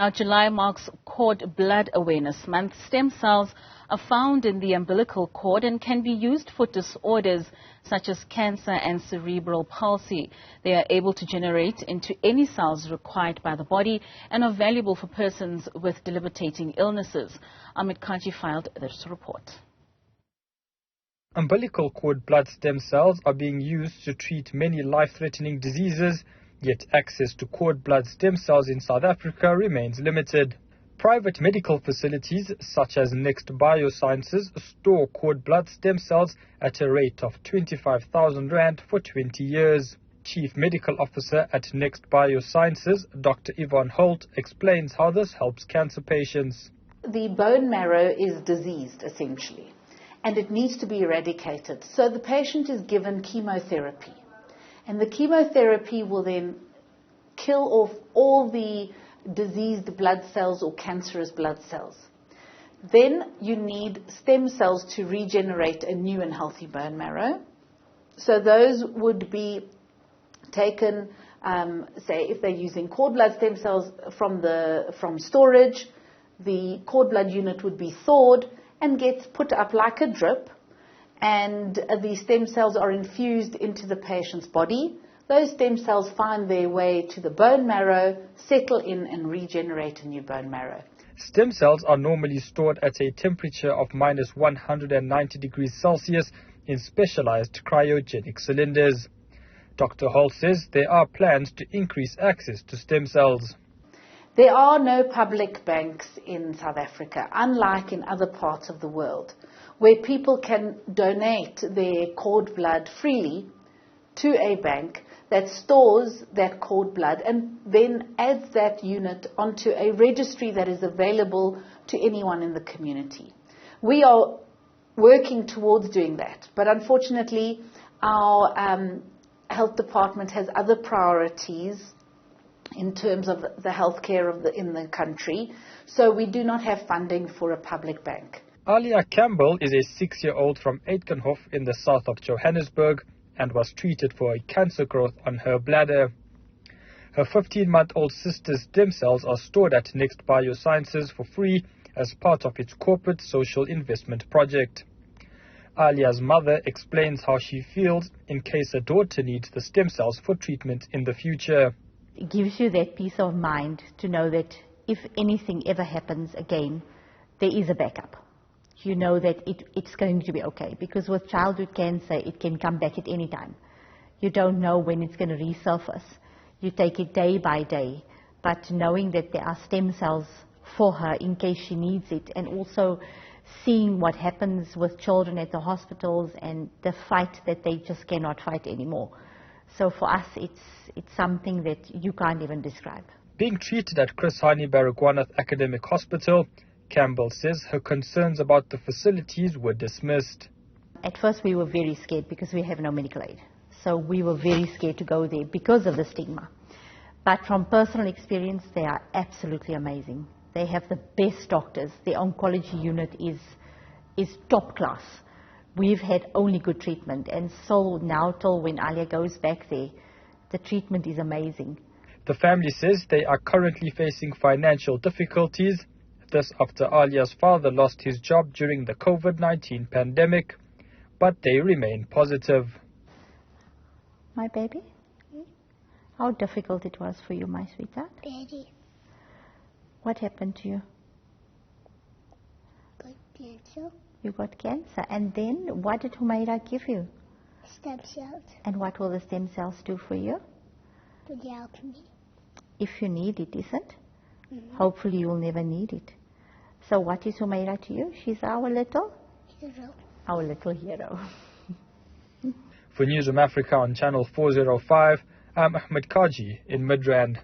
Now, July marks Cord Blood Awareness Month. Stem cells are found in the umbilical cord and can be used for disorders such as cancer and cerebral palsy. They are able to generate into any cells required by the body and are valuable for persons with debilitating illnesses. Ahmed Kajee filed this report. Umbilical cord blood stem cells are being used to treat many life-threatening diseases, yet access to cord blood stem cells in South Africa remains limited. Private medical facilities such as Next Biosciences store cord blood stem cells at a rate of 25,000 rand for 20 years. Chief Medical Officer at Next Biosciences, Dr. Yvonne Holt, explains how this helps cancer patients. The bone marrow is diseased essentially, and it needs to be eradicated. So the patient is given chemotherapy. And the chemotherapy will then kill off all the diseased blood cells or cancerous blood cells. Then you need stem cells to regenerate a new and healthy bone marrow. So those would be taken, say if they're using cord blood stem cells from storage, the cord blood unit would be thawed and gets put up like a drip, and the stem cells are infused into the patient's body. Those stem cells find their way to the bone marrow, settle in and regenerate a new bone marrow. Stem cells are normally stored at a temperature of minus 190 degrees Celsius in specialized cryogenic cylinders. Dr. Holt says there are plans to increase access to stem cells. There are no public banks in South Africa, unlike in other parts of the world, where people can donate their cord blood freely to a bank that stores that cord blood and then adds that unit onto a registry that is available to anyone in the community. We are working towards doing that, but unfortunately our health department has other priorities in terms of the healthcare in the country, so we do not have funding for a public bank. Alia Campbell is a 6-year-old from Aitkenhof in the south of Johannesburg and was treated for a cancer growth on her bladder. Her 15-month-old sister's stem cells are stored at Next Biosciences for free as part of its corporate social investment project. Alia's mother explains how she feels in case her daughter needs the stem cells for treatment in the future. It gives you that peace of mind to know that if anything ever happens again, there is a backup. You know that it's going to be okay, because with childhood cancer, it can come back at any time. You don't know when it's going to resurface. You take it day by day, but knowing that there are stem cells for her in case she needs it, and also seeing what happens with children at the hospitals and the fight that they just cannot fight anymore. So for us, it's something that you can't even describe. Being treated at Chris Hani Baragwanath Academic Hospital, Campbell says her concerns about the facilities were dismissed. At first we were very scared because we have no medical aid. So we were very scared to go there because of the stigma. But from personal experience, they are absolutely amazing. They have the best doctors. The oncology unit is top class. We've had only good treatment, and so now till when Alia goes back there, the treatment is amazing. The family says they are currently facing financial difficulties. This after Alia's father lost his job during the COVID-19 pandemic, but they remain positive. My baby? How difficult it was for you, my sweetheart? Daddy. What happened to you? Got cancer. You got cancer. And then what did Humaira give you? Stem cells. And what will the stem cells do for you? To help me. If you need it, isn't? Mm-hmm. Hopefully you will never need it. So what is Humaira to you? She's our little? Hero. Our little hero. For Newzroom Afrika on channel 405, I'm Ahmed Kajee in Midrand.